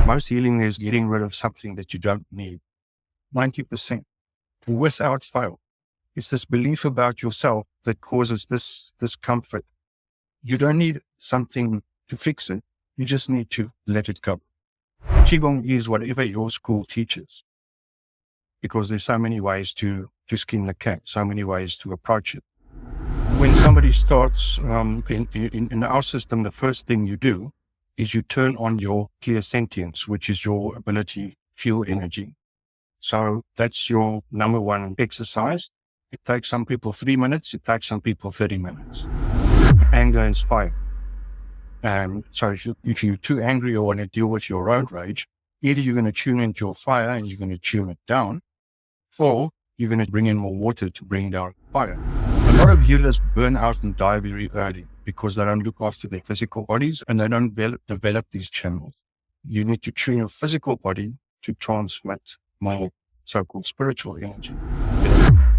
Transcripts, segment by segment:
Most healing is getting rid of something that you don't need. 90%, without fail. It's this belief about yourself that causes this discomfort. You don't need something to fix it. You just need to let it go. Qigong is whatever your school teaches, because there's so many ways to skin the cat, so many ways to approach it. When somebody starts in our system, the first thing you do is you turn on your clear sentience, which is your ability to feel energy. So that's your number one exercise. It takes some people 3 minutes. It takes some people 30 minutes. Anger is fire. So if you're too angry or want to deal with your road rage, either you're going to tune into your fire and you're going to tune it down, or you're going to bring in more water to bring down fire. A lot of healers burn out and die very early because they don't look after their physical bodies and they don't develop these channels. You need to train your physical body to transmit more so-called spiritual energy.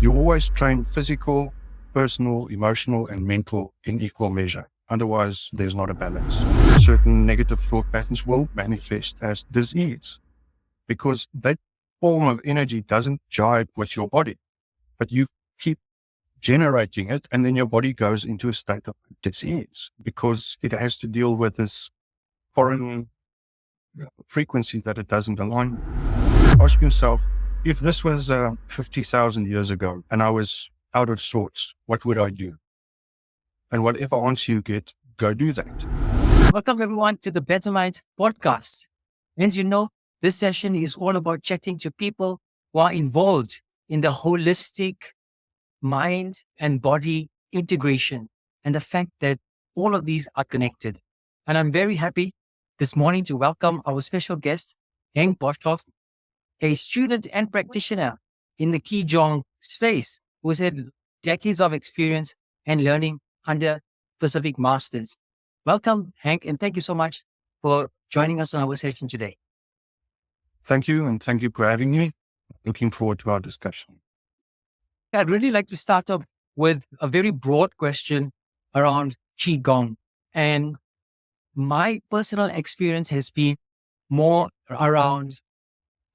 You always train physical, personal, emotional, and mental in equal measure. Otherwise, there's not a balance. Certain negative thought patterns will manifest as disease because that form of energy doesn't jive with your body, but you keep generating it, and then your body goes into a state of disease because it has to deal with this foreign frequency that it doesn't align with. Ask yourself, if this was 50,000 years ago and I was out of sorts, what would I do? And whatever answer you get, go do that. Welcome everyone to the Better Mind podcast. As you know, this session is all about chatting to people who are involved in the holistic mind and body integration and the fact that all of these are connected. And I'm very happy this morning to welcome our special guest, Henk Boshoff, a student and practitioner in the Qigong space who has had decades of experience and learning under Pacific Masters. Welcome, Henk, and thank you so much for joining us on our session today. Thank you, and thank you for having me. Looking forward to our discussion. I'd really like to start off with a very broad question around Qigong. And my personal experience has been more around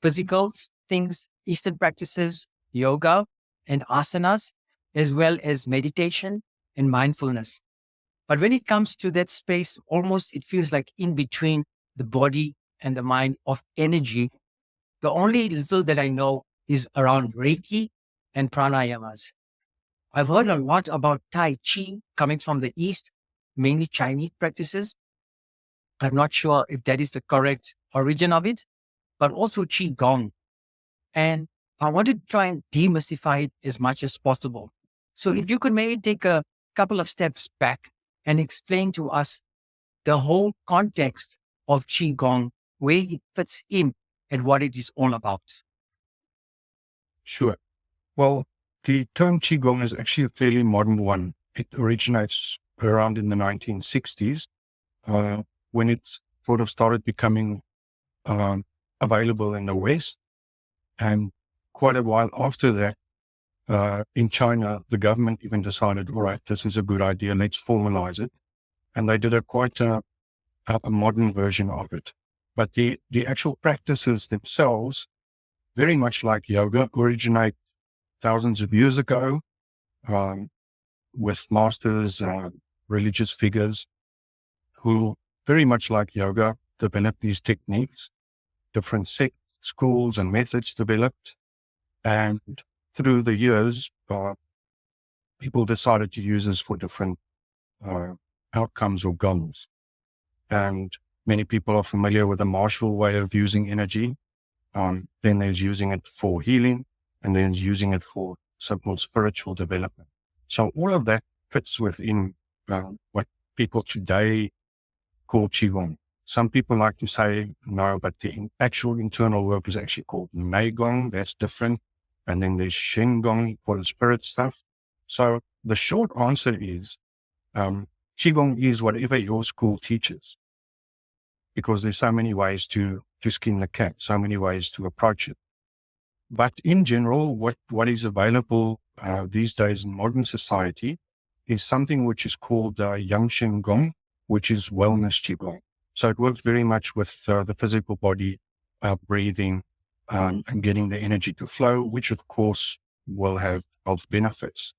physical things, Eastern practices, yoga and asanas, as well as meditation and mindfulness. But when it comes to that space, almost it feels like in between the body and the mind of energy. The only little that I know is around Reiki and pranayamas. I've heard a lot about Tai Chi coming from the East, mainly Chinese practices. I'm not sure if that is the correct origin of it, but also Qi Gong. And I want to try and demystify it as much as possible. So if you could maybe take a couple of steps back and explain to us the whole context of Qi Gong, where it fits in and what it is all about. Sure. Well, the term Qigong is actually a fairly modern one. It originates around in the 1960s when it sort of started becoming available in the West. And quite a while after that, in China, the government even decided, all right, this is a good idea, let's formalize it. And they did quite a modern version of it. But the actual practices themselves, very much like yoga, originate thousands of years ago with masters, religious figures who, very much like yoga, developed these techniques, different schools and methods developed. And through the years, people decided to use this for different outcomes or goals. And many people are familiar with the martial way of using energy. Then there's using it for healing, and then using it for so-called spiritual development. So all of that fits within what people today call Qigong. Some people like to say, no, but the actual internal work is actually called Gong. That's different. And then there's Shen Gong for the spirit stuff. So the short answer is, Qigong is whatever your school teaches, because there's so many ways to skin the cat, so many ways to approach it. But in general, what is available these days in modern society is something which is called Yang Shen Gong, which is wellness Qigong. So it works very much with the physical body, breathing, and getting the energy to flow, which of course will have health benefits.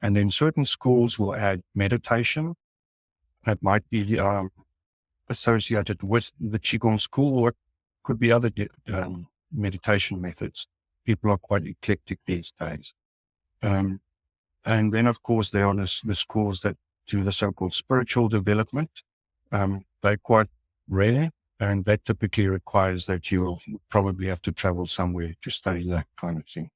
And then certain schools will add meditation that might be associated with the Qigong school, or it could be other meditation methods. People are quite eclectic these days. And then, of course, there are the schools that do the so-called spiritual development. They're quite rare, and that typically requires that you will probably have to travel somewhere to study that kind of thing.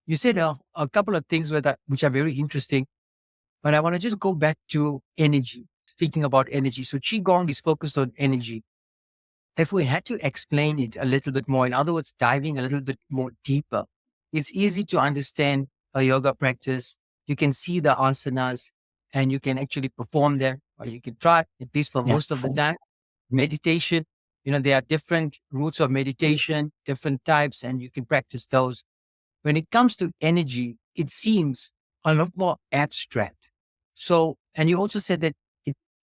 You said a couple of things which are very interesting, but I want to just go back to energy, speaking about energy. So Qigong is focused on energy. If we had to explain it a little bit more, in other words, diving a little bit more deeper, it's easy to understand a yoga practice. You can see the asanas and you can actually perform them, or you can try, at least for most of the time. Meditation, there are different routes of meditation, different types, and you can practice those. When it comes to energy, it seems a lot more abstract. So, and you also said that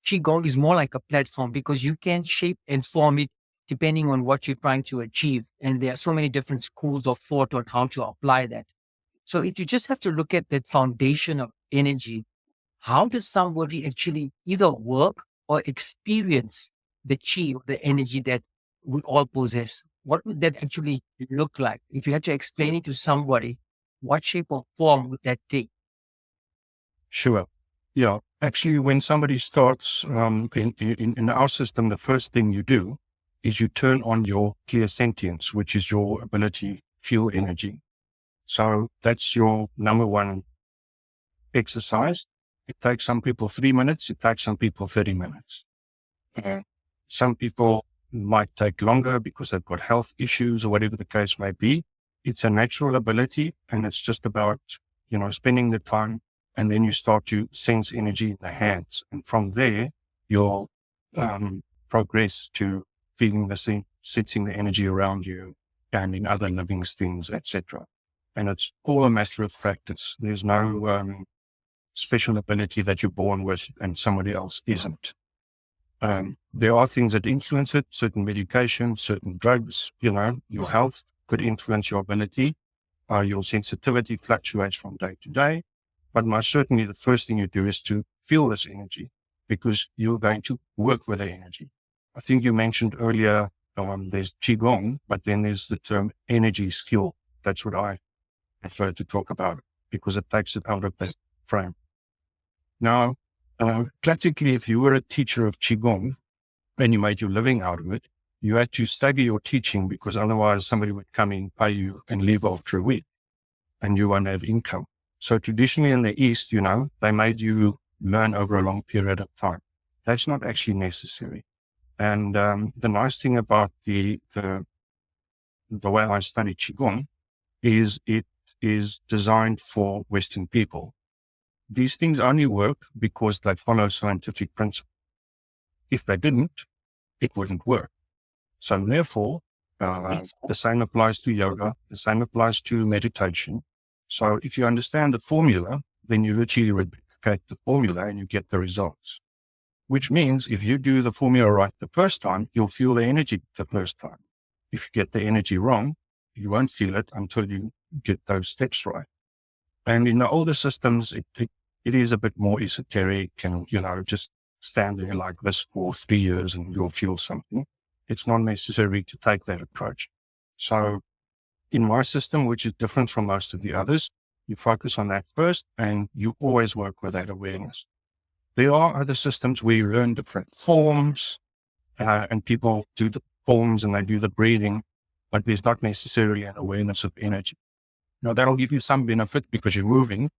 Qigong is more like a platform because you can shape and form it depending on what you're trying to achieve. And there are so many different schools of thought on how to apply that. So if you just have to look at that foundation of energy, how does somebody actually either work or experience the Qi, or the energy that we all possess? What would that actually look like? If you had to explain it to somebody, what shape or form would that take? Sure. Yeah. Actually, when somebody starts in our system, the first thing you do is you turn on your clear sentience, which is your ability to feel energy. So that's your number one exercise. It takes some people 3 minutes. It takes some people 30 minutes. Some people might take longer because they've got health issues or whatever the case may be. It's a natural ability, and it's just about, spending the time, and then you start to sense energy in the hands. And from there, you'll progress to feeling sensing the energy around you and in other living things, etc. And it's all a matter of practice. There's no special ability that you're born with and somebody else isn't. There are things that influence it, certain medication, certain drugs, your health could influence your ability. Your sensitivity fluctuates from day to day. But most certainly the first thing you do is to feel this energy, because you're going to work with the energy. I think you mentioned earlier, there's Qigong, but then there's the term energy skill. That's what I prefer to talk about, because it takes it out of that frame. Now, classically, if you were a teacher of Qigong and you made your living out of it, you had to stagger your teaching, because otherwise somebody would come in, pay you, and leave after a week, and you won't have income. So traditionally in the East, they made you learn over a long period of time. That's not actually necessary. And the nice thing about the way I study Qigong is it is designed for Western people. These things only work because they follow scientific principles. If they didn't, it wouldn't work. So therefore, the same applies to yoga, the same applies to meditation. So if you understand the formula, then you literally replicate the formula and you get the results. Which means if you do the formula right the first time, you'll feel the energy the first time. If you get the energy wrong, you won't feel it until you get those steps right. And in the older systems, it is a bit more esoteric and, just stand there like this for 3 years and you'll feel something. It's not necessary to take that approach. So in my system, which is different from most of the others, you focus on that first and you always work with that awareness. There are other systems where you learn different forms and people do the forms and they do the breathing, but there's not necessarily an awareness of energy. Now that'll give you some benefit because you're moving,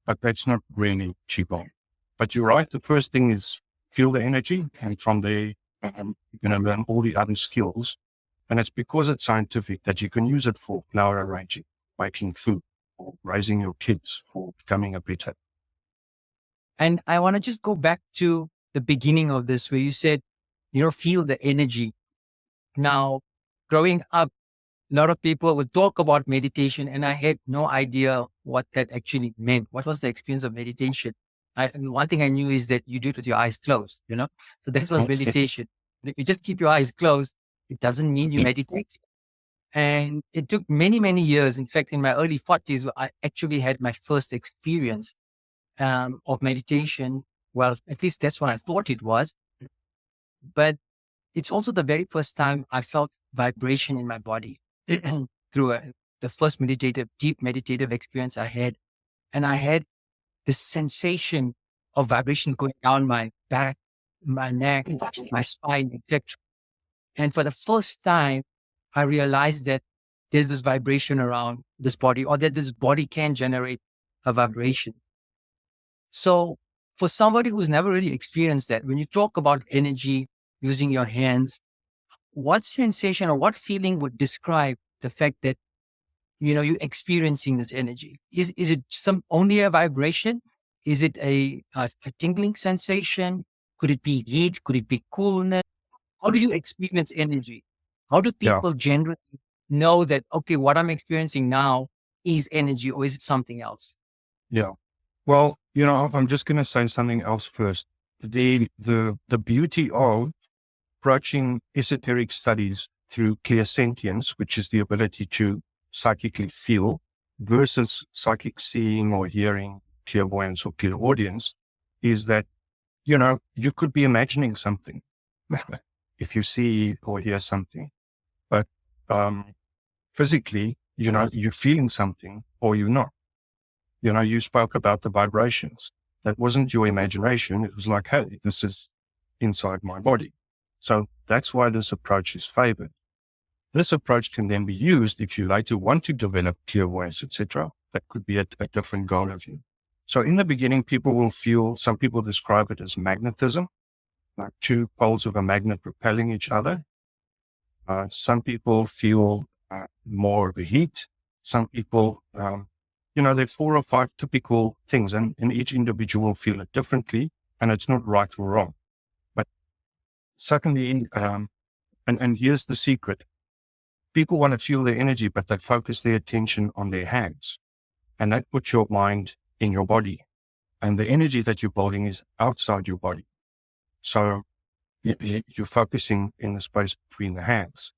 but that's not really Qigong. But you're right. The first thing is feel the energy, and from there, you're going to learn all the other skills. And it's because it's scientific that you can use it for flower arranging, making food, or raising your kids, for becoming a better. And I want to just go back to the beginning of this, where you said, feel the energy. Now, growing up, a lot of people would talk about meditation, and I had no idea what that actually meant. What was the experience of meditation? One thing I knew is that you do it with your eyes closed, so that was meditation. If you just keep your eyes closed, it doesn't mean you meditate. And it took many, many years. In fact, in my early 40s, I actually had my first experience of meditation. Well, at least that's what I thought it was. But it's also the very first time I felt vibration in my body through the first deep meditative experience I had. And I had this sensation of vibration going down my back, my neck, my spine, etc. And for the first time, I realized that there's this vibration around this body, or that this body can generate a vibration. So for somebody who's never really experienced that, when you talk about energy using your hands, what sensation or what feeling would describe the fact that, you're experiencing this energy? Is it only a vibration? Is it a tingling sensation? Could it be heat? Could it be coolness? How do you experience energy? How do Yeah. people generally know that, okay, what I'm experiencing now is energy, or is it something else? Yeah. Well, I'm just going to say something else first. The beauty of approaching esoteric studies through clairsentience, which is the ability to psychically feel, versus psychic seeing or hearing, clairvoyance or clairaudience, is that, you could be imagining something if you see or hear something, but physically, you're feeling something or you're not. You spoke about the vibrations. That wasn't your imagination. It was like, hey, this is inside my body. So that's why this approach is favored. This approach can then be used if you later want to develop clairvoyance, etc. That could be a different goal of you. So in the beginning, people will feel, some people describe it as magnetism, like two poles of a magnet repelling each other. Some people feel more of a heat. Some people, there are 4 or 5 typical things, and each individual will feel it differently, and it's not right or wrong. But secondly, and here's the secret. People want to feel their energy, but they focus their attention on their hands, and that puts your mind in your body, and the energy that you're building is outside your body. So you're focusing in the space between the hands.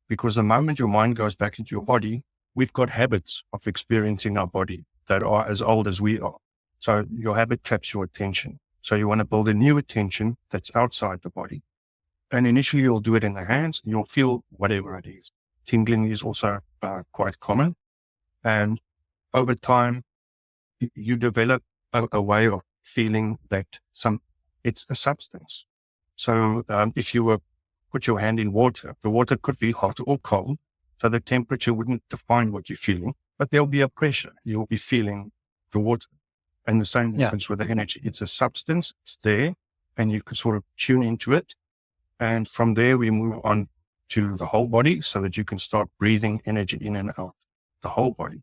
Because the moment your mind goes back into your body, we've got habits of experiencing our body that are as old as we are. So your habit traps your attention. So you want to build a new attention that's outside the body. And initially you'll do it in the hands and you'll feel whatever it is. Tingling is also quite common. And over time, you develop a way of feeling that it's a substance. So if you were put your hand in water, the water could be hot or cold. So the temperature wouldn't define what you're feeling, but there'll be a pressure. You'll be feeling the water. And the same happens with the energy. It's a substance, it's there, and you can sort of tune into it. And from there, we move on to the whole body so that you can start breathing energy in and out the whole body.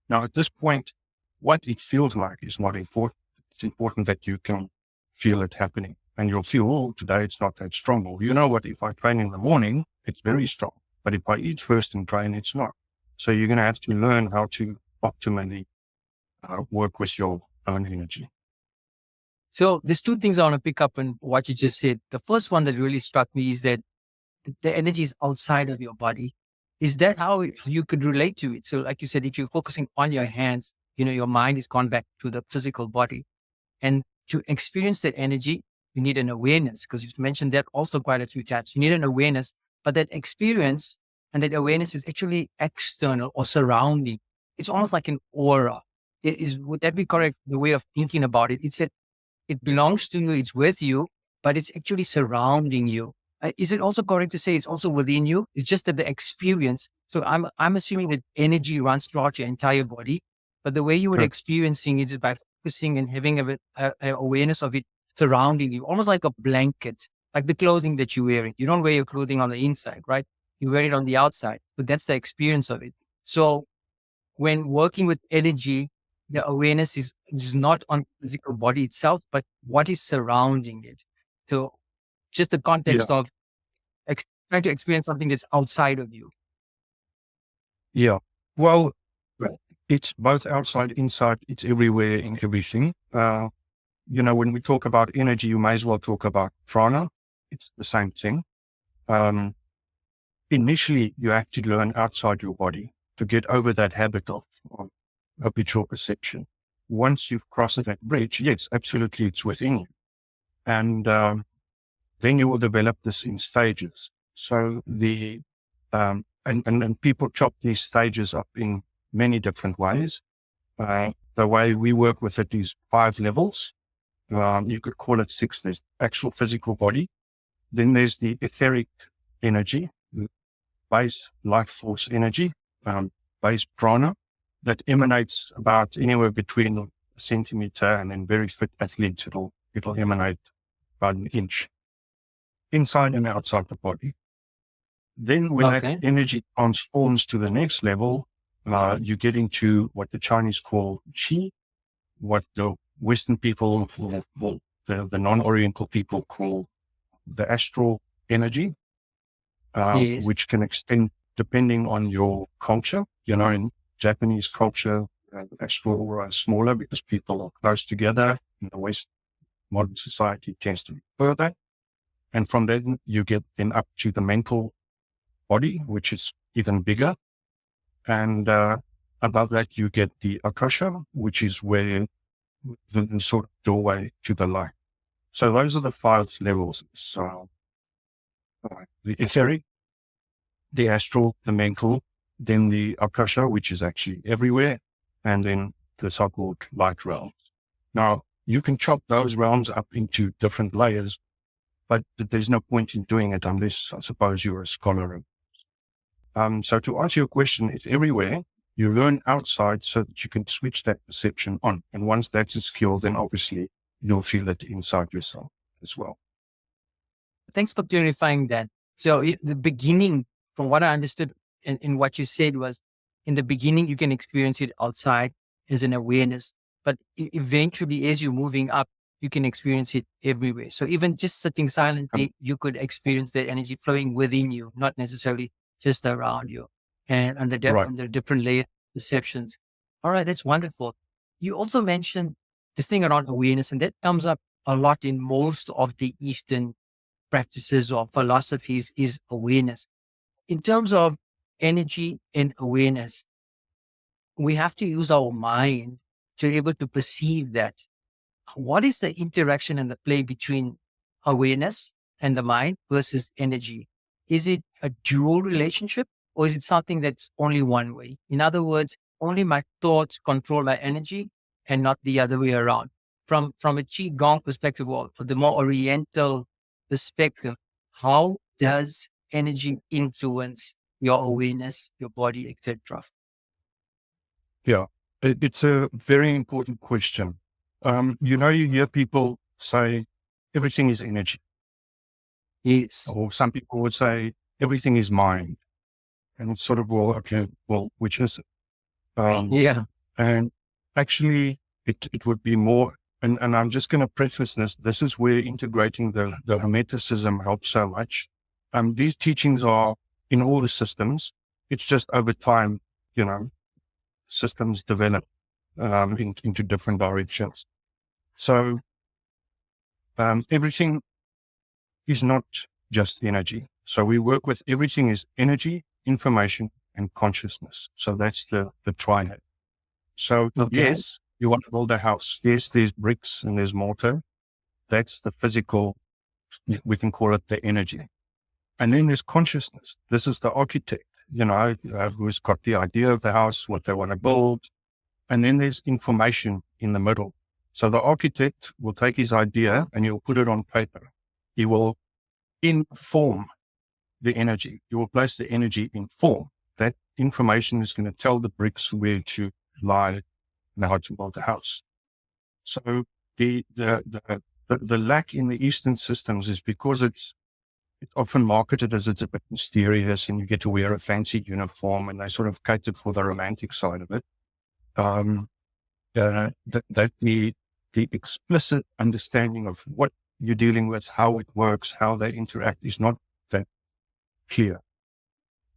Now, at this point, what it feels like is not important. It's important that you can feel it happening. And you'll feel, oh, today it's not that strong. Or you know what, if I train in the morning, it's very strong. But if I eat first and train, it's not. So you're going to have to learn how to optimally work with your own energy. So there's 2 things I want to pick up on what you just said. The first one that really struck me is that the energy is outside of your body. Is that how you could relate to it? So like you said, if you're focusing on your hands, your mind is gone back to the physical body. And to experience that energy, you need an awareness, because you've mentioned that also quite a few times. You need an awareness, but that experience and that awareness is actually external or surrounding. It's almost like an aura. Would that be correct, the way of thinking about it? It's that it belongs to you, it's with you, but it's actually surrounding you. Is it also correct to say it's also within you? It's just that the experience. So I'm assuming that energy runs throughout your entire body, but the way you were experiencing it is by focusing and having a awareness of it surrounding you, almost like a blanket, like the clothing that you're wearing. You don't wear your clothing on the inside, right? You wear it on the outside. So that's the experience of it. So when working with energy, the awareness is not on the physical body itself, but what is surrounding it. So just the context of trying to experience something that's outside of you. Yeah. Well, it's both outside, inside, it's everywhere in everything. When we talk about energy, you may as well talk about prana. it's the same thing. Um, Initially, you have to learn outside your body to get over that habit of habitual perception. Once you've crossed that bridge, yes, absolutely, it's within you. And then you will develop this in stages. So and people chop these stages up in many different ways. The way we work with it is 5 levels. You could call it 6. There's actual physical body. Then there's the etheric energy, base life force energy, base prana, that emanates about anywhere between a centimeter, and then very fit athletes, it'll emanate about an inch inside and outside the body. Then when that energy transforms to the next level, you get into what the Chinese call Qi, what the Western people, the non-Oriental people call the astral energy, Yes. which can extend depending on your culture. In Japanese culture, astral are smaller because people are close together. In the West, modern society tends to be further. And from then you get then up to the mental body, which is even bigger. And above that, you get the akasha, which is where the sort of doorway to the light. So those are the 5 levels. So the etheric, the astral, the mental, then the akasha, which is actually everywhere, and then the so-called light realms. Now, you can chop those realms up into different layers, but there's no point in doing it unless, I suppose, you're a scholar. So to answer your question, it's everywhere. You learn outside so that you can switch that perception on. And once that's a skill, then obviously you'll feel it inside yourself as well. Thanks for clarifying that. So the beginning, from what I understood in what you said, was in the beginning, you can experience it outside as an awareness, but eventually as you're moving up, you can experience it everywhere. So even just sitting silently, you could experience the energy flowing within you, not necessarily just around you, and on the different layer perceptions. All right, that's wonderful. You also mentioned this thing around awareness, and that comes up a lot in most of the Eastern practices or philosophies, is awareness. In terms of energy and awareness, we have to use our mind to be able to perceive that. What is the interaction and the play between awareness and the mind versus energy? Is it a dual relationship, or is it something that's only one way? In other words, only my thoughts control my energy and not the other way around. From a Qi Gong perspective, or the more Oriental perspective, how does energy influence your awareness, your body, etc.? Yeah, it's a very important question. You hear people say everything is energy. Yes. Or some people would say everything is mind. And it's sort of, which is it? Yeah. And actually, it would be more, and I'm just going to preface this. This is where integrating the Hermeticism helps so much. These teachings are in all the systems. It's just over time, systems develop into different directions. So everything is not just energy. So we work with everything is energy, information, and consciousness. So that's the triad. So yes, you want to build a house. Yes, there's bricks and there's mortar. That's the physical, we can call it the energy. And then there's consciousness. This is the architect, who's got the idea of the house, what they want to build. And then there's information in the middle. So the architect will take his idea and he'll put it on paper. He will inform the energy. You will place the energy in form. That information is going to tell the bricks where to lie and how to build the house. So the lack in the Eastern systems is because it's often marketed as it's a bit mysterious and you get to wear a fancy uniform, and they sort of catered for the romantic side of it. That the explicit understanding of what you're dealing with, how it works, how they interact is not that clear.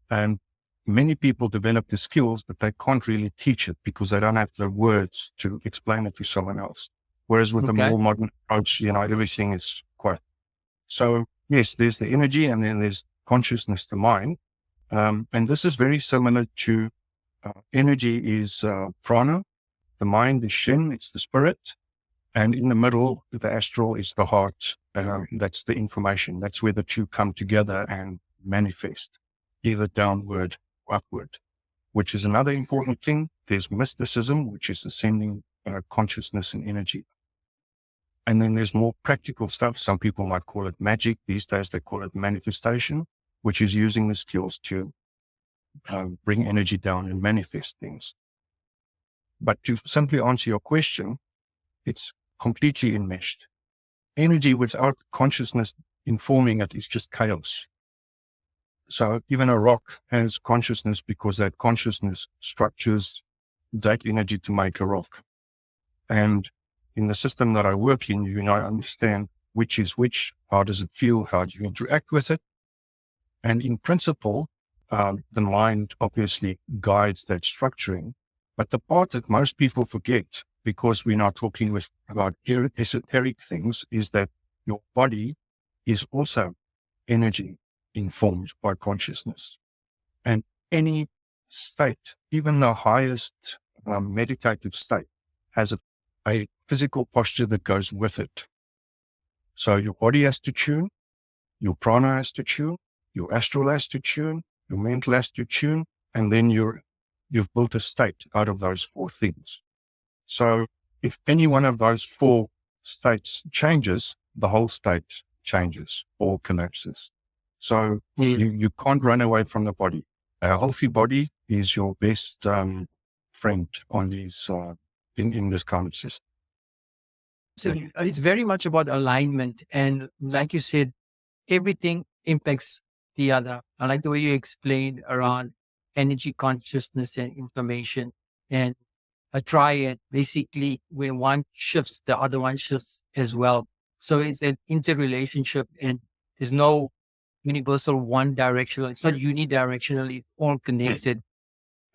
And many people develop the skills, but they can't really teach it because they don't have the words to explain it to someone else. Whereas with a more modern approach, everything is quite. So yes, there's the energy and then there's consciousness, the mind. And this is very similar to energy is prana, the mind is shin, it's the spirit. And in the middle, the astral is the heart. That's the information. That's where the two come together and manifest, either downward or upward, which is another important thing. There's mysticism, which is ascending consciousness and energy. And then there's more practical stuff. Some people might call it magic. These days, they call it manifestation, which is using the skills to bring energy down and manifest things. But to simply answer your question, it's completely enmeshed. Energy without consciousness informing it is just chaos. So even a rock has consciousness because that consciousness structures that energy to make a rock. And in the system that I work in, you and I understand which is which, how does it feel, how do you interact with it. And in principle, the mind obviously guides that structuring. But the part that most people forget, because we're not talking about esoteric things, is that your body is also energy informed by consciousness. And any state, even the highest meditative state, has a physical posture that goes with it. So your body has to tune, your prana has to tune, your astral has to tune, your mental has to tune, and then you've built a state out of those four things. So if any one of those four states changes, the whole state changes or collapses. So you can't run away from the body. A healthy body is your best friend on these in this kind of system. So it's very much about alignment. And like you said, everything impacts the other. I like the way you explained around energy, consciousness, and information. And a triad, basically, when one shifts, the other one shifts as well. So it's an interrelationship, and there's no universal one directional. It's not unidirectional, it's all connected.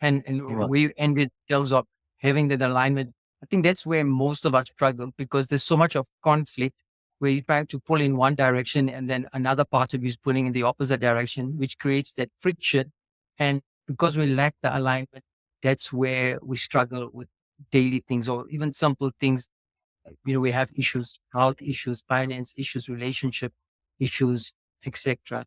And where you end in terms of having that alignment, I think that's where most of us struggle, because there's so much of conflict where you're trying to pull in one direction and then another part of you is pulling in the opposite direction, which creates that friction. And because we lack the alignment, that's where we struggle with daily things or even simple things. We have issues, health issues, finance issues, relationship issues, etc.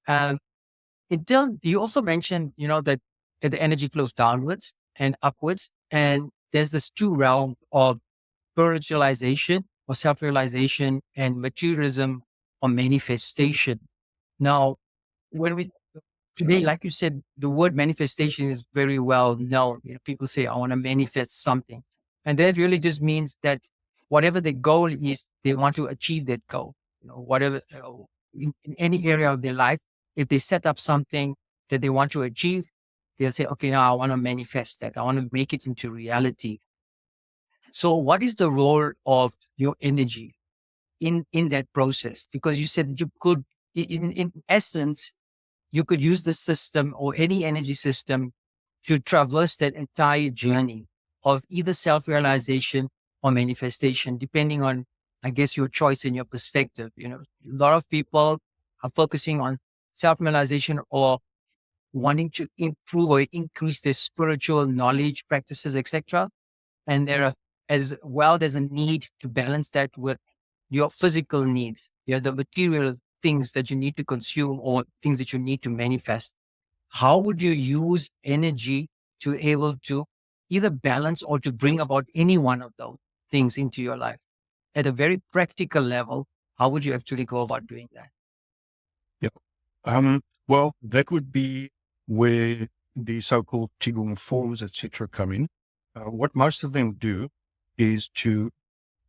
You also mentioned, that the energy flows downwards and upwards, and there's this two realm of spiritualization or self-realization and materialism or manifestation. Now, today, like you said, the word manifestation is very well known. People say, I want to manifest something. And that really just means that whatever the goal is, they want to achieve that goal. Whatever, in any area of their life, if they set up something that they want to achieve, they'll say, okay, now I want to manifest that. I want to make it into reality. So what is the role of your energy in that process? Because you said you could, in essence, you could use the system or any energy system to traverse that entire journey of either self-realization or manifestation, depending on, I guess, your choice and your perspective. A lot of people are focusing on self-realization or wanting to improve or increase their spiritual knowledge, practices, etc. And there are, as well, there's a need to balance that with your physical needs, the material things that you need to consume or things that you need to manifest. How would you use energy to able to either balance or to bring about any one of those things into your life? At a very practical level, how would you actually go about doing that? Yeah. Well, that would be where the so-called Qigong forms, etc., come in. What most of them do is to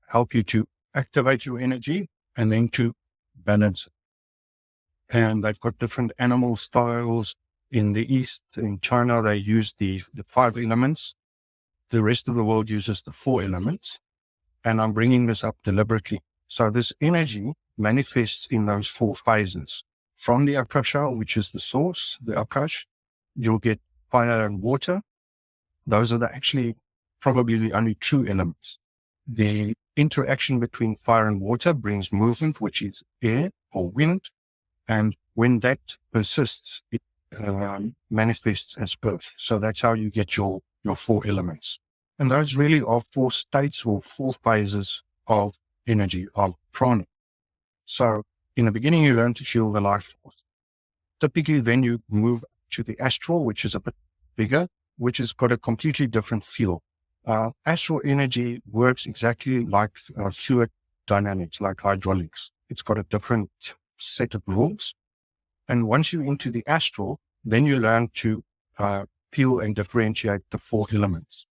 help you to activate your energy and then to balance it. And they've got different animal styles. In the East, in China, they use the 5 elements. The rest of the world uses the 4 elements. And I'm bringing this up deliberately. So this energy manifests in those 4 phases. From the akasha, which is the source, the akash, you'll get fire and water. Those are actually probably the only true elements. The interaction between fire and water brings movement, which is air or wind. And when that persists, it manifests as birth. So that's how you get your 4 elements. And those really are 4 states or 4 phases of energy, of prana. So in the beginning, you learn to feel the life force. Typically, then you move to the astral, which is a bit bigger, which has got a completely different feel. Astral energy works exactly like fluid dynamics, like hydraulics. It's got a different set of rules. And once you're into the astral, then you learn to feel and differentiate the 4 elements,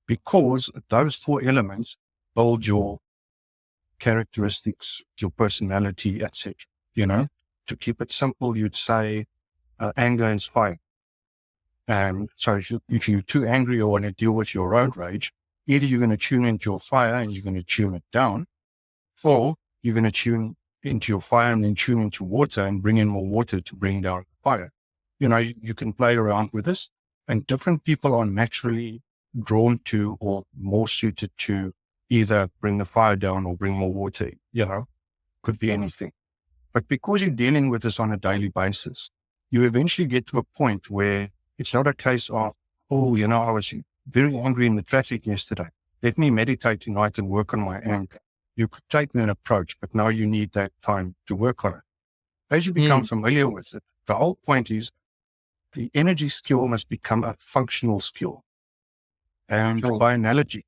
because those 4 elements build your characteristics, your personality, etc. To keep it simple, you'd say anger is fire. And so if you're too angry or want to deal with your road rage, either you're going to tune into your fire and you're going to tune it down, or you're going to tune into your fire and then tune into water and bring in more water to bring down the fire. You can play around with this, and different people are naturally drawn to or more suited to either bring the fire down or bring more water, could be anything. But because you're dealing with this on a daily basis, you eventually get to a point where it's not a case of, I was very angry in the traffic yesterday. Let me meditate tonight and work on my anger. You could take an approach, but now you need that time to work on it. As you become familiar with it, the whole point is the energy skill must become a functional skill. And by analogy,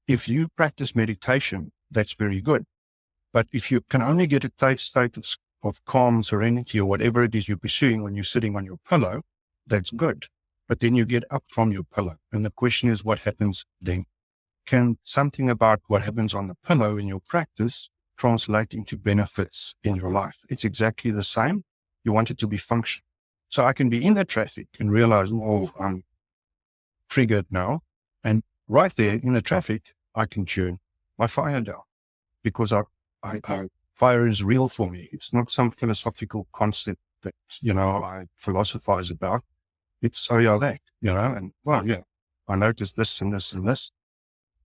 if you practice meditation, that's very good. But if you can only get a state of calm, serenity, or whatever it is you're pursuing when you're sitting on your pillow, that's good. But then you get up from your pillow. And the question is, what happens then? Can something about what happens on the pillow in your practice translate into benefits in your life? It's exactly the same. You want it to be functional. So I can be in the traffic and realize, I'm triggered now. And right there in the traffic, I can tune my fire down, because fire is real for me. It's not some philosophical concept that, I philosophize about. It's that, and I noticed this and this and this.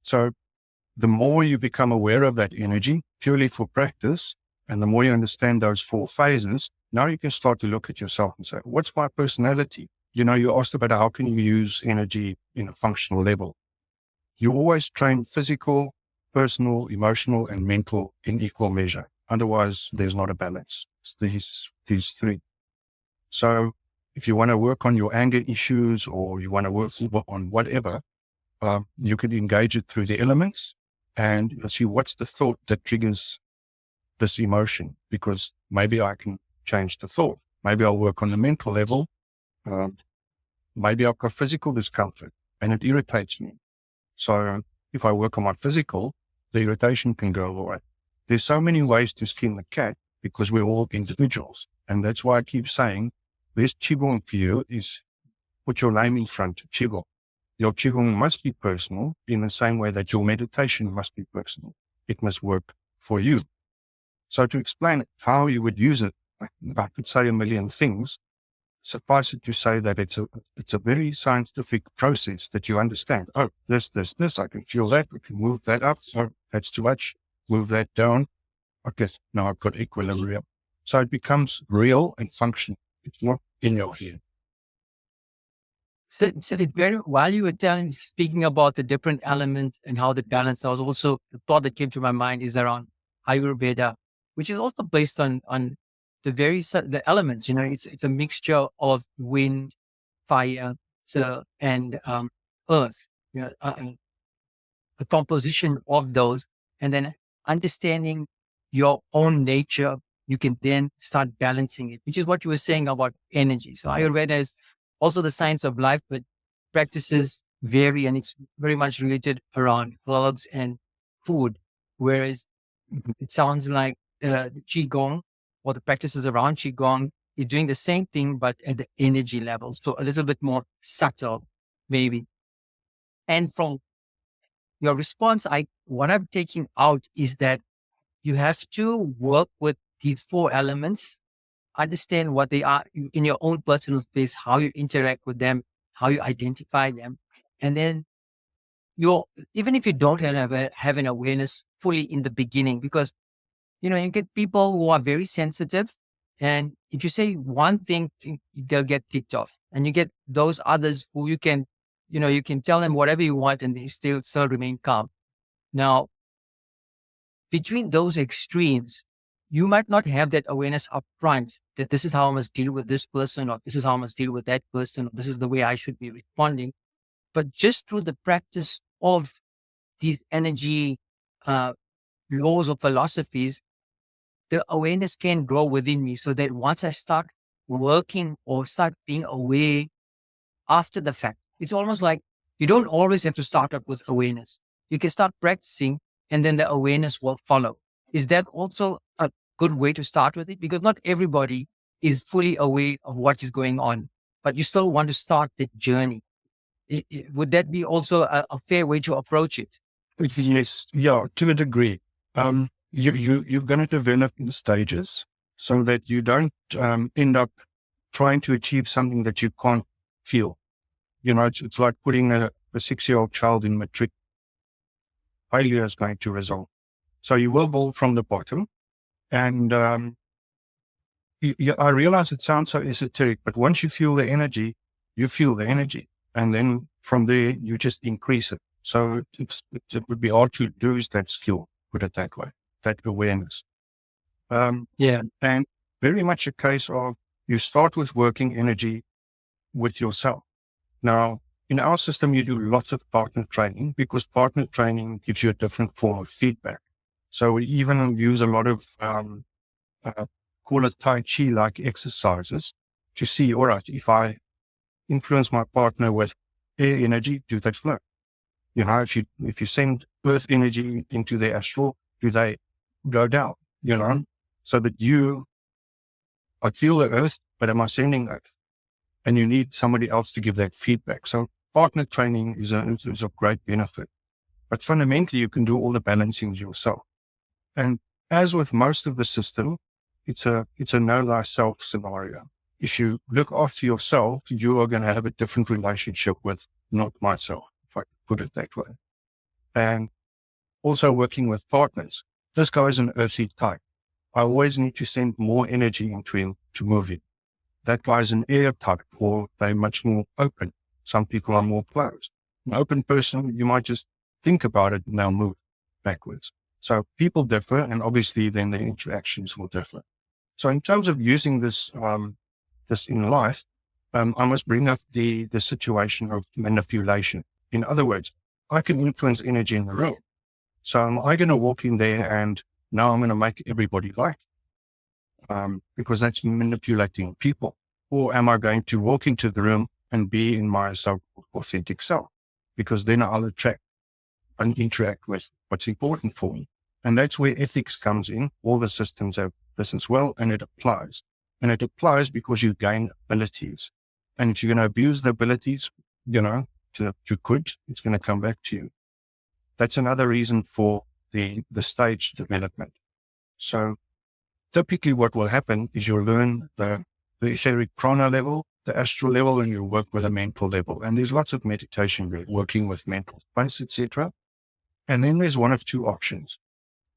So the more you become aware of that energy purely for practice, and the more you understand those 4 phases, now you can start to look at yourself and say, what's my personality? You asked about how can you use energy in a functional level. You always train physical, personal, emotional, and mental in equal measure. Otherwise, there's not a balance. It's these 3. So if you want to work on your anger issues, or you want to work on whatever, you could engage it through the elements, and you'll see what's the thought that triggers this emotion, because maybe I can change the thought. Maybe I'll work on the mental level. Maybe I've got physical discomfort and it irritates me. So if I work on my physical, the irritation can go away. There's so many ways to skin the cat, because we're all individuals. And that's why I keep saying, best Qigong for you is put your name in front of Qigong. Your Qigong must be personal in the same way that your meditation must be personal. It must work for you. So to explain how you would use it, I could say a million things. Suffice it to say that it's a very scientific process that you understand. Oh, this, I can feel that. We can move that up. Oh, that's too much. Move that down. Okay, now I've got equilibrium. So it becomes real and functional. It's not in your head. So while you were speaking about the different elements and how they balance, I was also, the thought that came to my mind is around Ayurveda, which is also based on the elements. It's a mixture of wind, fire, and earth. A composition of those, and then understanding your own nature, you can then start balancing it, which is what you were saying about energy. So Ayurveda is also the science of life, but practices vary, and it's very much related around herbs and food. Whereas it sounds like the Qigong, or the practices around Qigong, is doing the same thing, but at the energy level. So a little bit more subtle, maybe. And from your response, what I'm taking out is that you have to work with these 4 elements, understand what they are in your own personal space, how you interact with them, how you identify them. And then even if you don't have an awareness fully in the beginning, because, you get people who are very sensitive And if you say one thing, they'll get ticked off. And you get those others who you can tell them whatever you want and they still remain calm. Now, between those extremes, you might not have that awareness up front that this is how I must deal with this person, or this is how I must deal with that person, or this is the way I should be responding. But just through the practice of these energy uh, laws or philosophies, the awareness can grow within me so that once I start working or start being aware after the fact, it's almost like you don't always have to start up with awareness. You can start practicing and then the awareness will follow. Is that also a good way to start with it? Because not everybody is fully aware of what is going on, but you still want to start the journey. Would that be also a fair way to approach it? Yes, yeah, to a degree. You're going to develop in stages so that you don't end up trying to achieve something that you can't feel. It's like putting a 6-year-old child in matric. Failure is going to result. So you will build from the bottom. And I realize it sounds so esoteric, but once you feel the energy, you feel the energy. And then from there, you just increase it. So it would be hard to lose that skill, put it that way, that awareness. Yeah. And very much a case of you start with working energy with yourself. Now, in our system, you do lots of partner training because partner training gives you a different form of feedback. So we even use a lot of, call it Tai Chi like exercises to see, all right, if I influence my partner with air energy, do they flow? If you send earth energy into the astral, do they go down? So that I feel the earth, but am I sending earth? And you need somebody else to give that feedback. So partner training is a great benefit, but fundamentally you can do all the balancings yourself. And as with most of the system, it's a know thyself scenario. If you look after yourself, you are going to have a different relationship with not myself, if I put it that way. And also working with partners. This guy is an earthy type. I always need to send more energy into him to move him. That guy's an air type, or they're much more open. Some people are more closed. An open person, you might just think about it and they'll move backwards. So people differ, and obviously then the interactions will differ. So in terms of using this in life, I must bring up the situation of manipulation. In other words, I can influence energy in the room. So am I going to walk in there and now I'm going to make everybody like because that's manipulating people? Or am I going to walk into the room and be in my authentic self? Because then I'll attract and interact with what's important for me. And that's where ethics comes in. All the systems have this as well, and it applies. And it applies because you gain abilities. And if you're going to abuse the abilities, to quit, it's going to come back to you. That's another reason for the stage development. So typically what will happen is you'll learn the etheric prana level, the astral level, and you work with a mental level. And there's lots of meditation working with mental space, etc. And then there's one of two options.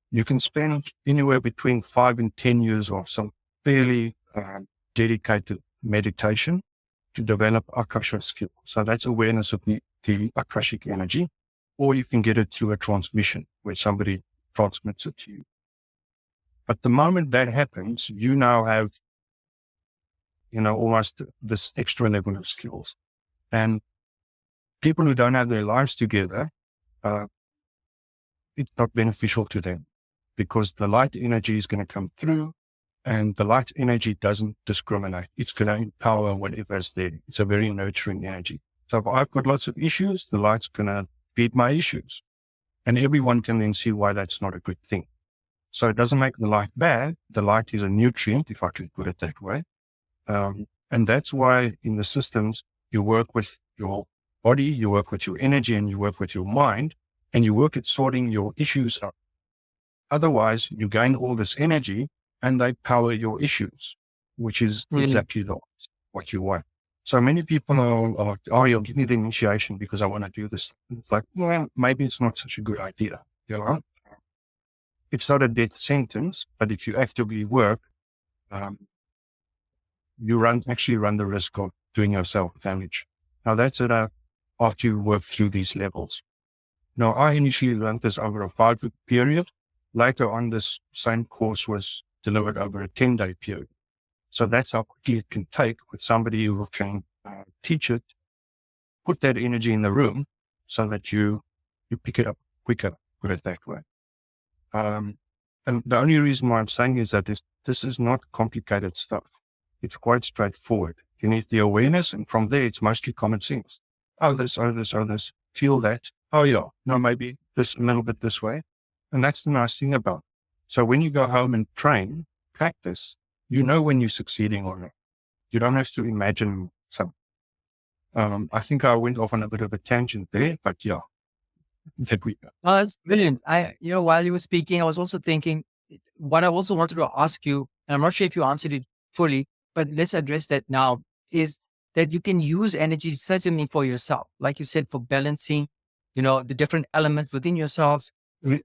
You can spend anywhere between 5 and 10 years of some fairly dedicated meditation to develop Akasha skill. So that's awareness of the Akashic energy, or you can get it through a transmission where somebody transmits it to you. But the moment that happens, you now have, almost this extra level of skills. And people who don't have their lives together, it's not beneficial to them because the light energy is going to come through and the light energy doesn't discriminate. It's going to empower whatever's there. It's a very nurturing energy. So if I've got lots of issues, the light's going to feed my issues. And everyone can then see why that's not a good thing. So it doesn't make the light bad. The light is a nutrient, if I could put it that way. And that's why in the systems, you work with your body, you work with your energy, and you work with your mind, and you work at sorting your issues out. Otherwise, you gain all this energy and they power your issues, which is exactly what you want. So many people are oh, you'll give me the initiation because I want to do this. It's like, well, maybe it's not such a good idea. It's not a death sentence, but if you actively work, you actually run the risk of doing yourself damage. Now that's after you work through these levels. Now, I initially learned this over a 5-week period. Later on, this same course was delivered over a 10-day period. So that's how quickly it can take with somebody who can teach it, put that energy in the room so that you pick it up quicker, put it that way. And the only reason why I'm saying is that this is not complicated stuff. It's quite straightforward. You need the awareness, and from there, it's mostly common sense. Oh, this, feel that. Oh, yeah, no, maybe this a little bit this way. And that's the nice thing about it. So when you go home and train, practice, you know when you're succeeding or not. You don't have to imagine something. I think I went off on a bit of a tangent there, but yeah, that we go. Oh, that's brilliant. While you were speaking, I was also thinking what I also wanted to ask you, and I'm not sure if you answered it fully, but let's address that now, is that you can use energy certainly for yourself. Like you said, for balancing, the different elements within yourselves,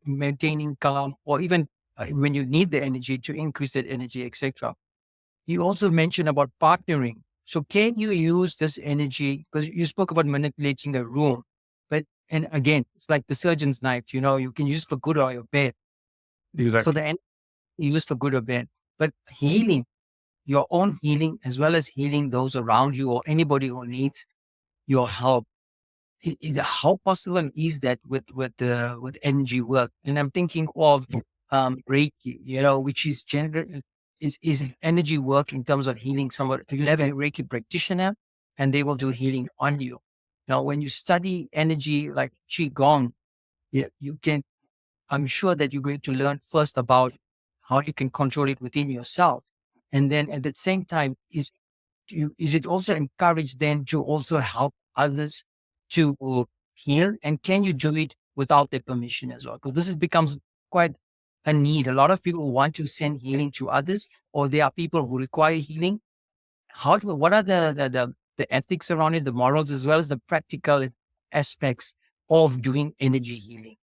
maintaining calm, or even when you need the energy to increase that energy, etc. You also mentioned about partnering. So can you use this energy, because you spoke about manipulating a room, and again, it's like the surgeon's knife, you can use it for good or bad. Exactly. So the energy you use for good or bad, but healing, your own healing, as well as healing those around you or anybody who needs your help. How possible is that with energy work? And I'm thinking of Reiki, which is is energy work in terms of healing someone. You'll have a Reiki practitioner, and they will do healing on you. Now, when you study energy like Qi Gong, you can. I'm sure that you're going to learn first about how you can control it within yourself, and then at the same time, is it also encouraged then to also help others to heal? And can you do it without their permission as well? Because becomes quite a need. A lot of people want to send healing to others, or there are people who require healing. What are the ethics around it, the morals, as well as the practical aspects of doing energy healing?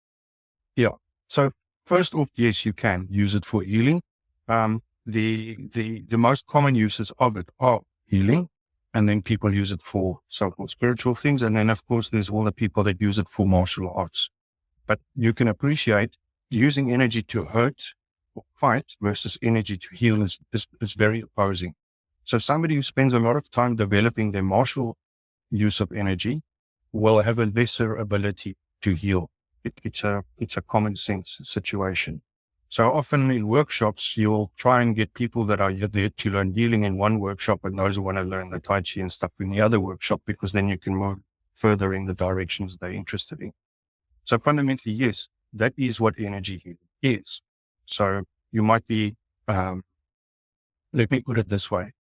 Yeah. So first off, yes, you can use it for healing. The most common uses of it are healing, and then people use it for so-called spiritual things. And then, of course, there's all the people that use it for martial arts. But you can appreciate using energy to hurt or fight versus energy to heal is very opposing. So somebody who spends a lot of time developing their martial use of energy will have a lesser ability to heal. It's a common sense situation. So often in workshops, you'll try and get people that are there to learn healing in one workshop, and those who want to learn the Tai Chi and stuff in the other workshop, because then you can move further in the directions they're interested in. So fundamentally, yes, that is what energy healing is. So you might be, let me put it this way.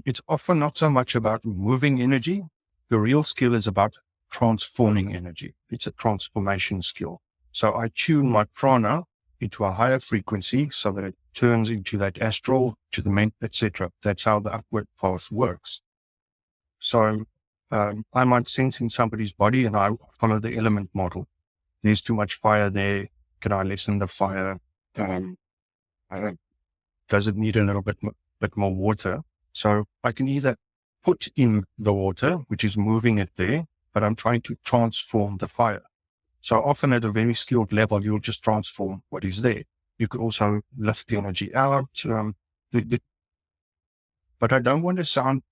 It's often not so much about moving energy. The real skill is about transforming energy. It's a transformation skill. So I tune my prana into a higher frequency so that it turns into that astral, to the mental, etc. That's how the upward path works. So I might sense in somebody's body, and I follow the element model. There's too much fire there. Can I lessen the fire? Does it need a little bit more water? So I can either put in the water, which is moving it there, but I'm trying to transform the fire. So often at a very skilled level, you'll just transform what is there. You could also lift the energy out. But I don't want to sound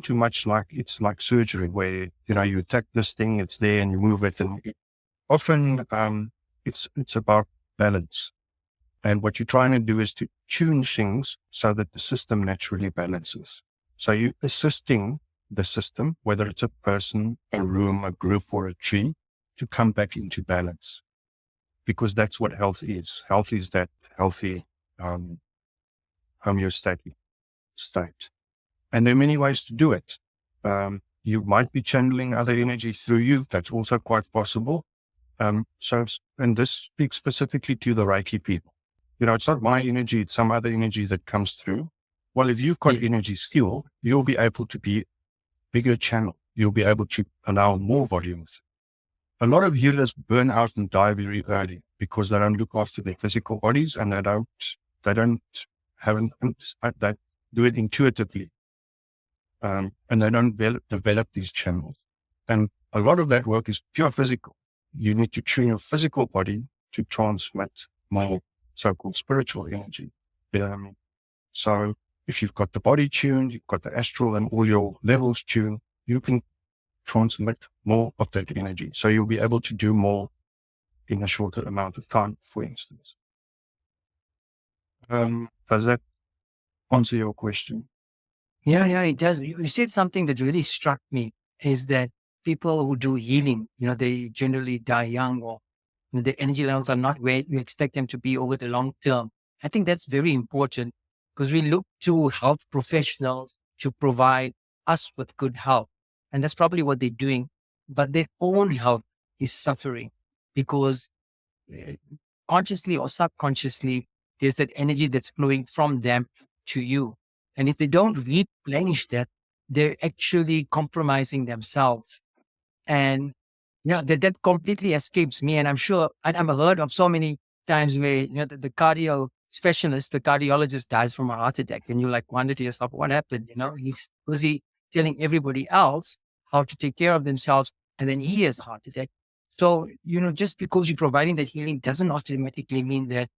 too much like it's like surgery, where you attack this thing, it's there, and you move it. And often it's about balance. And what you're trying to do is to tune things so that the system naturally balances. So you're assisting the system, whether it's a person, a room, a group, or a tree, to come back into balance. Because that's what health is. Health is that healthy homeostatic state. And there are many ways to do it. You might be channeling other energy through you. That's also quite possible. And this speaks specifically to the Reiki people. It's not my energy, it's some other energy that comes through. Well, if you've got energy skill, you'll be able to be bigger channel. You'll be able to allow more volumes. A lot of healers burn out and die very early because they don't look after their physical bodies, and they do it intuitively. and they don't develop these channels. And a lot of that work is pure physical. You need to train your physical body to transmit more so-called spiritual energy. So if you've got the body tuned, you've got the astral and all your levels tuned, you can transmit more of that energy. So you'll be able to do more in a shorter amount of time, for instance. Does that answer your question? Yeah, it does. You said something that really struck me is that people who do healing, they generally die young, or the energy levels are not where you expect them to be over the long term. I think that's very important because we look to health professionals to provide us with good health. And that's probably what they're doing. But their own health is suffering because consciously or subconsciously, there's that energy that's flowing from them to you. And if they don't replenish that, they're actually compromising themselves. And that completely escapes me. And I'm sure, and I'm heard of so many times where, the cardio specialist, the cardiologist dies from a heart attack. And you like wonder to yourself, what happened? He's busy telling everybody else how to take care of themselves. And then he has a heart attack. So, just because you're providing that healing doesn't automatically mean that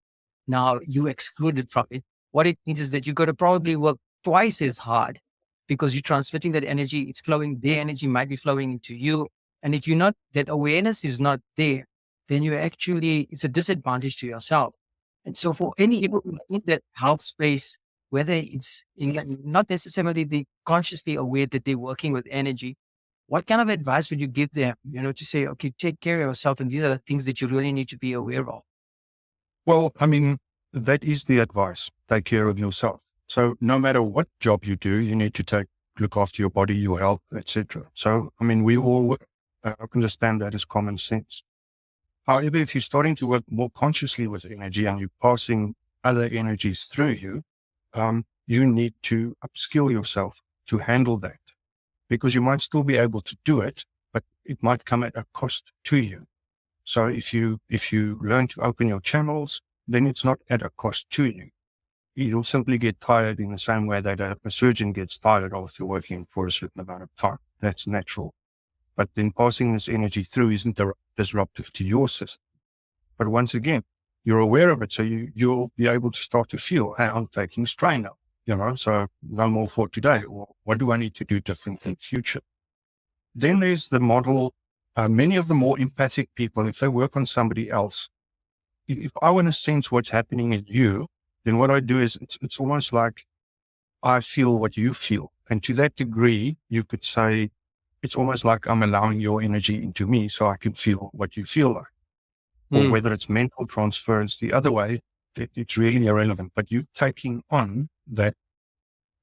now you excluded from it. What it means is that you got to probably work twice as hard because you're transmitting that energy. It's flowing, their energy might be flowing into you. And if you're not, that awareness is not there, then it's a disadvantage to yourself. And so for any people in that health space, whether it's not necessarily they consciously aware that they're working with energy, what kind of advice would you give them, to say, okay, take care of yourself. And these are the things that you really need to be aware of. Well, I mean, that is the advice. Take care of yourself. So no matter what job you do, you need to look after your body, your health, etc. So, I mean, we all understand that as common sense. However, if you're starting to work more consciously with energy and you're passing other energies through you, you need to upskill yourself to handle that, because you might still be able to do it, but it might come at a cost to you. So if you learn to open your channels, then it's not at a cost to you. You'll simply get tired in the same way that a surgeon gets tired after working for a certain amount of time. That's natural. But then passing this energy through isn't disruptive to your system. But once again, you're aware of it. So you'll be able to start to feel, hey, I'm taking strain now, so no more for today. Or what do I need to do different in the future? Then there's the model. Many of the more empathic people, if they work on somebody else, if I want to sense what's happening in you, then what I do is it's almost like I feel what you feel. And to that degree, you could say it's almost like I'm allowing your energy into me so I can feel what you feel like. Or whether it's mental transference the other way, it's really irrelevant. But you're taking on that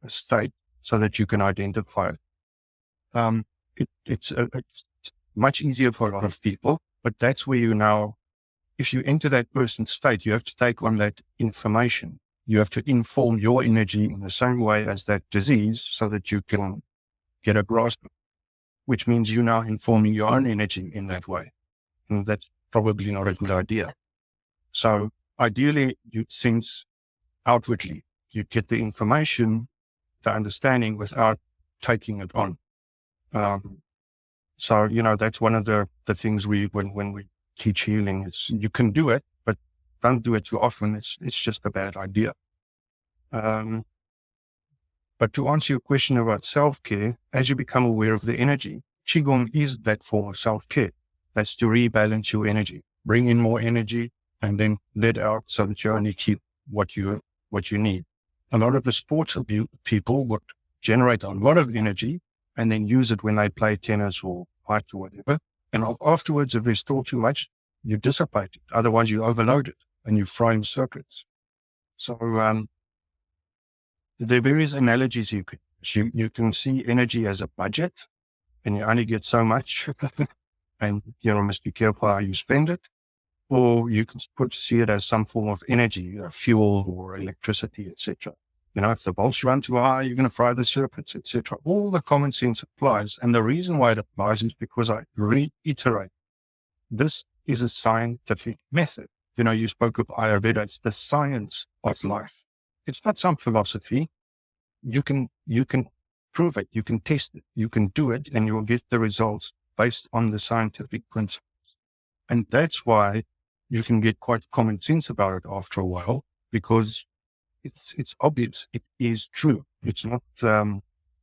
state so that you can identify it. It's much easier for a lot of people, but that's where if you enter that person's state, you have to take on that information. You have to inform your energy in the same way as that disease so that you can get a grasp, which means you're now informing your own energy in that way. And that's probably not a good idea. So ideally, you'd sense outwardly. You'd get the information, the understanding without taking it on. So, that's one of the things when we teach healing, is you can do it, but don't do it too often. It's just a bad idea. But to answer your question about self-care, as you become aware of the energy, Qigong is that form of self-care. That's to rebalance your energy, bring in more energy, and then let out so that you only keep what you need. A lot of the sports people would generate a lot of energy and then use it when they play tennis or fight or whatever. And afterwards, if there's still too much, you dissipate it. Otherwise, you overload it and you fry in circuits. So there are various analogies you can see energy as a budget, and you only get so much, and you must be careful how you spend it. Or you can see it as some form of energy, fuel or electricity, etc. If the volts run too high, you're going to fry the circuits, etc. All the common sense applies. And the reason why it applies is because I reiterate, this is a scientific method. You spoke of Ayurveda. It's the science of life. It's not some philosophy. You can prove it. You can test it. You can do it, and you'll get the results based on the scientific principle. And that's why you can get quite common sense about it after a while, because it's obvious. It is true. It's not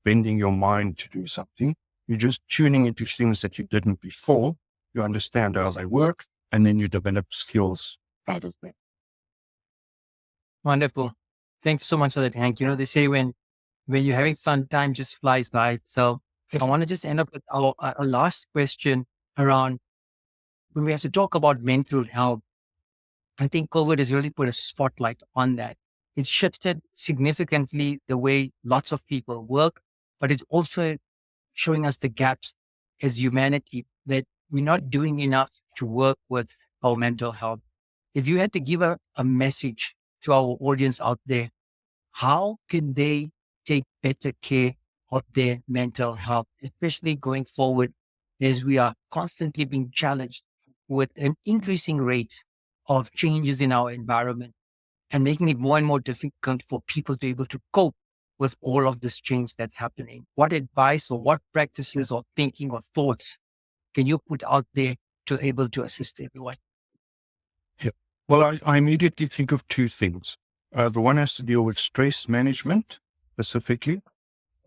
bending your mind to do something. You're just tuning into things that you didn't before. You understand how they work, and then you develop skills out of them. Wonderful. Thanks so much for that, Hank. They say when you're having fun, time just flies by. So I want to just end up with our last question around when we have to talk about mental health. I think COVID has really put a spotlight on that. It's shifted significantly the way lots of people work, but it's also showing us the gaps as humanity that we're not doing enough to work with our mental health. If you had to give a message to our audience out there, how can they take better care of their mental health, especially going forward as we are constantly being challenged with an increasing rate of changes in our environment and making it more and more difficult for people to be able to cope with all of this change that's happening? What advice or what practices or thinking or thoughts can you put out there to able to assist everyone? Yeah. Well, I immediately think of two things. The one has to deal with stress management specifically,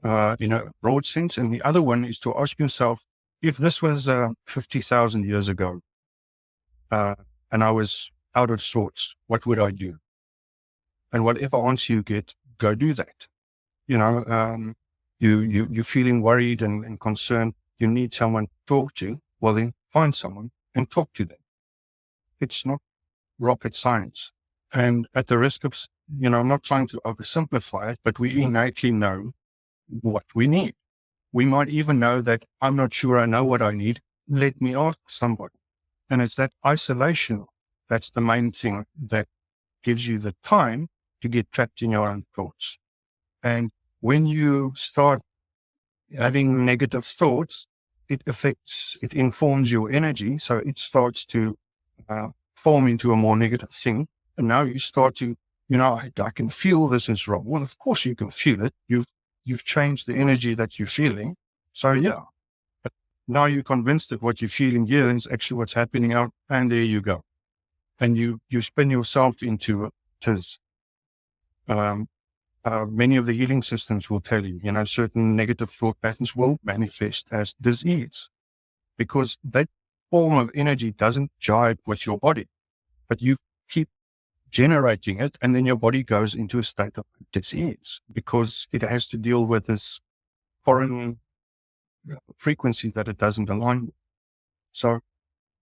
in a broad sense. And the other one is to ask yourself, if this was 50,000 years ago, and I was out of sorts, what would I do? And whatever answer you get, go do that. You're feeling worried and concerned. You need someone to talk to. Well, then find someone and talk to them. It's not rocket science. And at the risk of, I'm not trying to oversimplify it, but we innately know what we need. We might even know that I'm not sure I know what I need. Let me ask somebody. And it's that isolation. That's the main thing that gives you the time to get trapped in your own thoughts. And when you start having negative thoughts, it informs your energy. So it starts to form into a more negative thing. And now you start to, I can feel this is wrong. Well, of course you can feel it. You've changed the energy that you're feeling. So yeah, but now you're convinced that what you're feeling here is actually what's happening out. And there you go. And you spin yourself into it. Many of the healing systems will tell you, certain negative thought patterns will manifest as disease because that form of energy doesn't jive with your body, but you keep generating it. And then your body goes into a state of disease because it has to deal with this foreign frequency that it doesn't align with. So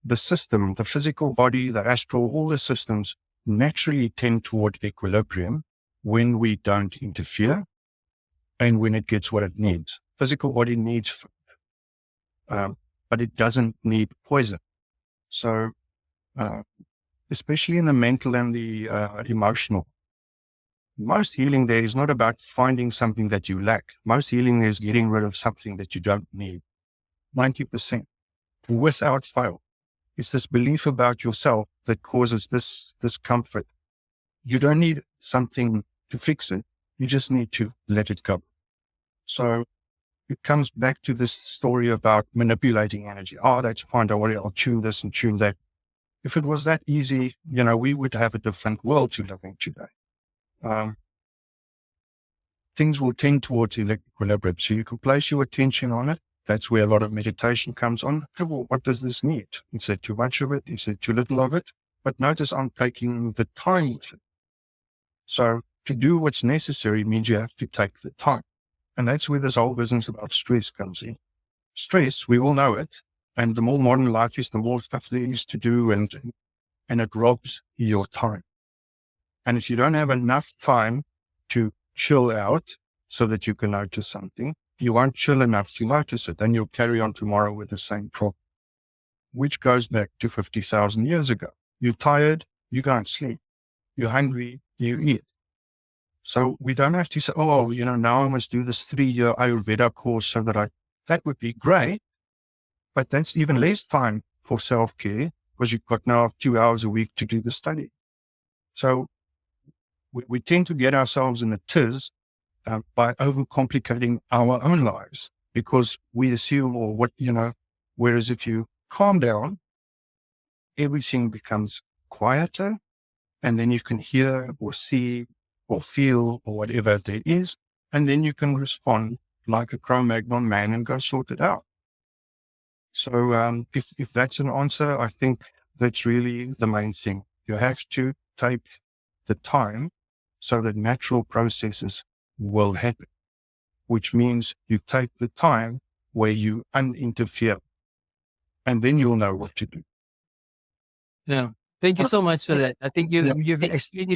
the system, the physical body, the astral, all the systems naturally tend toward equilibrium when we don't interfere and when it gets what it needs. Physical body needs food, but it doesn't need poison. So, especially in the mental and the emotional, most healing there is not about finding something that you lack. Most healing is getting rid of something that you don't need. 90%, without fail. It's this belief about yourself that causes this discomfort. You don't need something to fix it. You just need to let it go. So it comes back to this story about manipulating energy. Oh, that's fine. Don't worry. I'll tune this and tune that. If it was that easy, we would have a different world to live in today. Things will tend towards equilibrium. So you can place your attention on it. That's where a lot of meditation comes on. Okay, well, what does this need? Is there too much of it? Is there too little of it? But notice I'm taking the time with it. So to do what's necessary means you have to take the time. And that's where this whole business about stress comes in. Stress, we all know it. And the more modern life is, the more stuff there is to do. And it robs your time. And if you don't have enough time to chill out so that you can notice something, you won't chill enough to notice it. And you'll carry on tomorrow with the same problem, which goes back to 50,000 years ago. You're tired, you go and sleep. You're hungry, you eat. So we don't have to say, now I must do this 3-year Ayurveda course so that would be great. But that's even less time for self-care because you've got now 2 hours a week to do the study. So we tend to get ourselves in a tiz by overcomplicating our own lives because we assume or what, whereas if you calm down, everything becomes quieter and then you can hear or see or feel or whatever there is. And then you can respond like a Cro-Magnon man and go sort it out. So if that's an answer, I think that's really the main thing. You have to take the time so that natural processes will happen, which means you take the time where you uninterfere, and then you'll know what to do. Yeah. Thank you so much for that. I think you've explained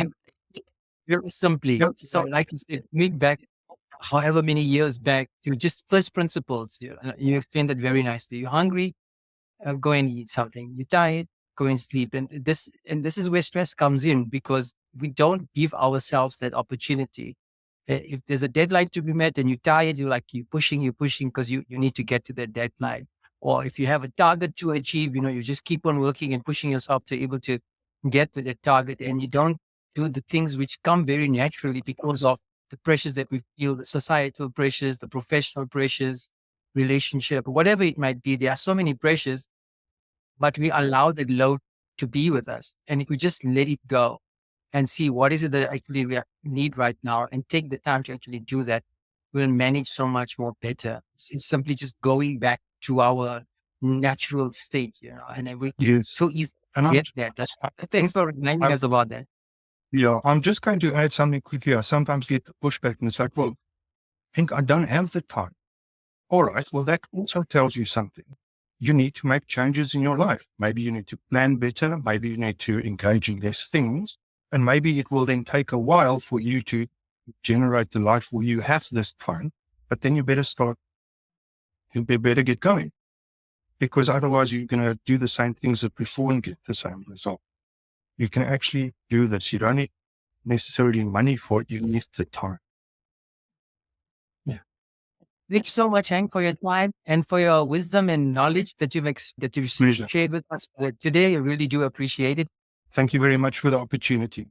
it very simply. Yep. So like you said, think back however many years back to just first principles. You explained that very nicely. You're hungry, go and eat something. You're tired, go and sleep. And this is where stress comes in because we don't give ourselves that opportunity. If there's a deadline to be met and you're tired, you're pushing because you need to get to that deadline. Or if you have a target to achieve, you just keep on working and pushing yourself to able to get to the target, and you don't do the things which come very naturally because of the pressures that we feel, the societal pressures, the professional pressures, relationship, whatever it might be. There are so many pressures, but we allow the load to be with us. And if we just let it go and see what is it that actually we need right now and take the time to actually do that, we'll manage so much more better. It's simply just going back to our natural state, and then we Yes. so easy And to get that. Thanks for reminding us about that. Yeah, I'm just going to add something quickly. I sometimes get pushback and it's like, well, Henk, I don't have the time. All right. Well, that also tells you something. You need to make changes in your life. Maybe you need to plan better. Maybe you need to engage in less things. And maybe it will then take a while for you to generate the life where you have this time. But then you better get going. Because otherwise you're going to do the same things as before and get the same result. You can actually do this. You don't need necessarily money for it. You need the time. Yeah. Thank you so much, Hank, for your time and for your wisdom and knowledge that you've Pleasure. shared with us today. I really do appreciate it. Thank you very much for the opportunity.